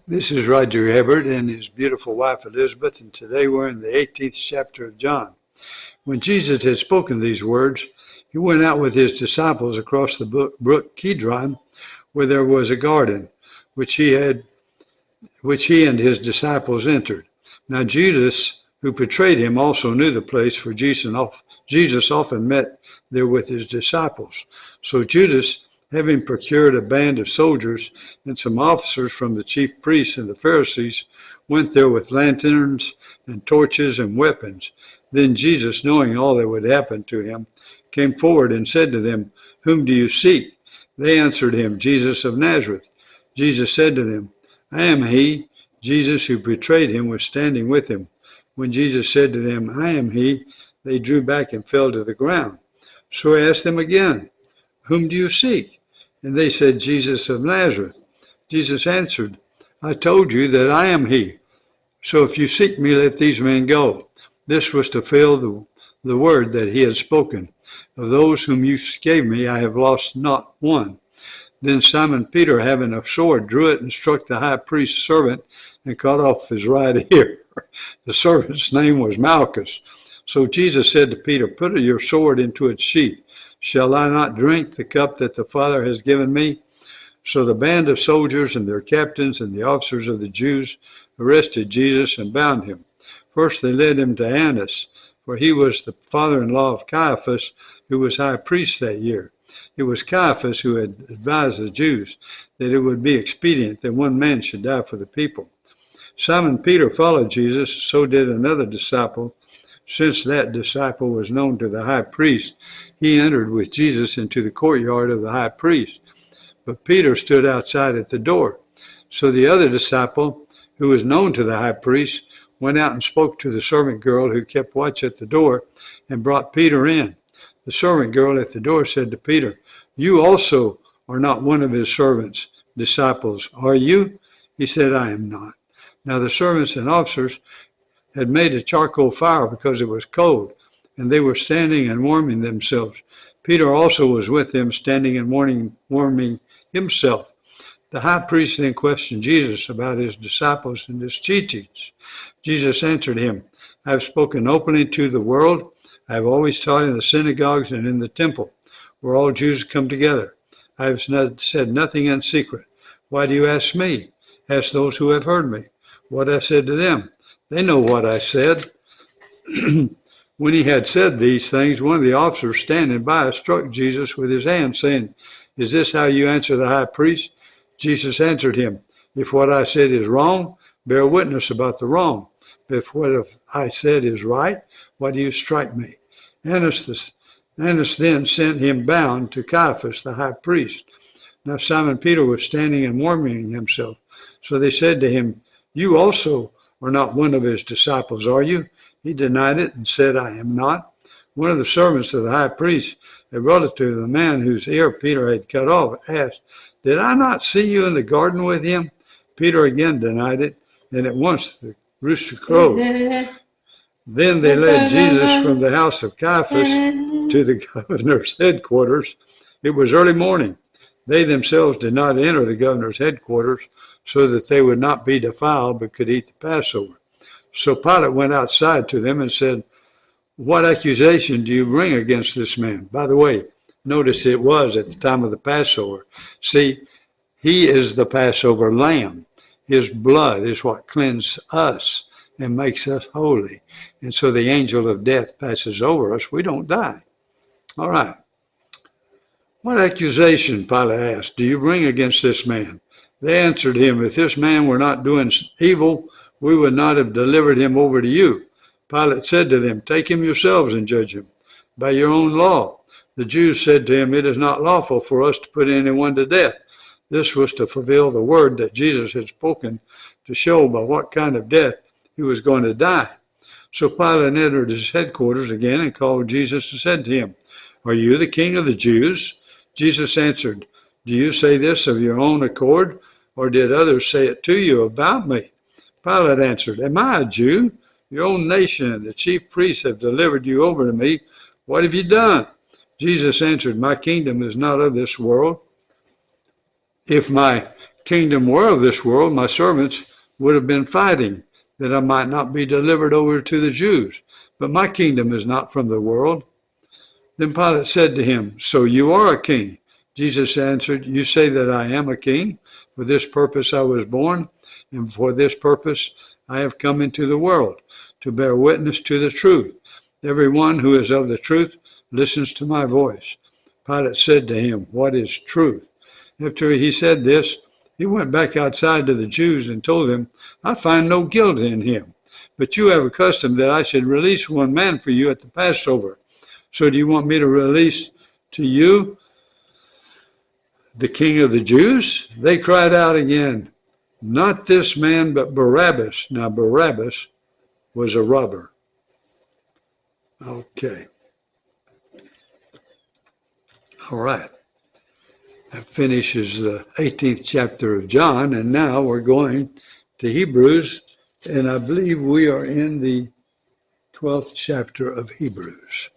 This is Roger Hibbert and his beautiful wife Elizabeth, and today we're in the 18th chapter of John. When Jesus had spoken these words, he went out with his disciples across the brook Kidron, where there was a garden, which he and his disciples entered. Now Judas, who betrayed him, also knew the place, for Jesus often met there with his disciples. So Judas, having procured a band of soldiers and some officers from the chief priests and the Pharisees, went there with lanterns and torches and weapons. Then Jesus, knowing all that would happen to him, came forward and said to them, "Whom do you seek?" They answered him, "Jesus of Nazareth." Jesus said to them, "I am he." Jesus, who betrayed him, was standing with him. When Jesus said to them, "I am he," they drew back and fell to the ground. So he asked them again, "Whom do you seek?" And they said, "Jesus of Nazareth." Jesus answered, "I told you that I am he. So if you seek me, let these men go." This was to fulfill the word that he had spoken. "Of those whom you gave me, I have lost not one." Then Simon Peter, having a sword, drew it and struck the high priest's servant and cut off his right ear. The servant's name was Malchus. So Jesus said to Peter, "Put your sword into its sheath. Shall I not drink the cup that the Father has given me?" So the band of soldiers and their captains and the officers of the Jews arrested Jesus and bound him. First they led him to Annas, for he was the father-in-law of Caiaphas, who was high priest that year. It was Caiaphas who had advised the Jews that it would be expedient that one man should die for the people. Simon Peter followed Jesus, so did another disciple. Since that disciple was known to the high priest, he entered with Jesus into the courtyard of the high priest. But Peter stood outside at the door. So the other disciple, who was known to the high priest, went out and spoke to the servant girl who kept watch at the door and brought Peter in. The servant girl at the door said to Peter, "You also are not one of his servants' disciples, are you?" He said, "I am not." Now the servants and officers had made a charcoal fire because it was cold, and they were standing and warming themselves. Peter also was with them, standing and warming himself. The high priest then questioned Jesus about his disciples and his teachings. Jesus answered him, "I have spoken openly to the world. I have always taught in the synagogues and in the temple, where all Jews come together. I have said nothing in secret. Why do you ask me? Ask those who have heard me what I said to them. They know what I said." When he had said these things, one of the officers standing by struck Jesus with his hand, saying, "Is this how you answer the high priest?" Jesus answered him, "If what I said is wrong, bear witness about the wrong. But if what I said is right, why do you strike me?" Annas then sent him bound to Caiaphas, the high priest. Now Simon Peter was standing and warming himself. So they said to him, "You also are not one of his disciples, are you?" He denied it and said, "I am not." One of the servants of the high priest, a relative of the man whose ear Peter had cut off, asked, "Did I not see you in the garden with him?" Peter again denied it, and at once the rooster crowed. Then they led Jesus from the house of Caiaphas to the governor's headquarters. It was early morning. They themselves did not enter the governor's headquarters, so that they would not be defiled, but could eat the Passover. So Pilate went outside to them and said, "What accusation do you bring against this man?" By the way, notice it was at the time of the Passover. See, he is the Passover lamb. His blood is what cleanses us and makes us holy. And so the angel of death passes over us. We don't die. All right. "What accusation," Pilate asked, "do you bring against this man?" They answered him, "If this man were not doing evil, we would not have delivered him over to you." Pilate said to them, "Take him yourselves and judge him by your own law." The Jews said to him, "It is not lawful for us to put anyone to death." This was to fulfill the word that Jesus had spoken, to show by what kind of death he was going to die. So Pilate entered his headquarters again and called Jesus and said to him, "Are you the king of the Jews?" Jesus answered, "Do you say this of your own accord, or did others say it to you about me?" Pilate answered, "Am I a Jew? Your own nation and the chief priests have delivered you over to me. What have you done?" Jesus answered, "My kingdom is not of this world. If my kingdom were of this world, my servants would have been fighting, that I might not be delivered over to the Jews. But my kingdom is not from the world. Then Pilate said to him, So you are a king? Jesus answered, You say that I am a king. For this purpose I was born, and for this purpose I have come into the world, to bear witness to the truth. Everyone who is of the truth listens to my voice. Pilate said to him, What is truth? After he said this, he went back outside to the Jews and told them, I find no guilt in him. But you have a custom that I should release one man for you at the Passover. So do you want me to release to you the king of the Jews? They cried out again, Not this man, but Barabbas. Now Barabbas was a robber. Okay. All right. That finishes the 18th chapter of John, and now we're going to Hebrews, and I believe we are in the 12th chapter of Hebrews.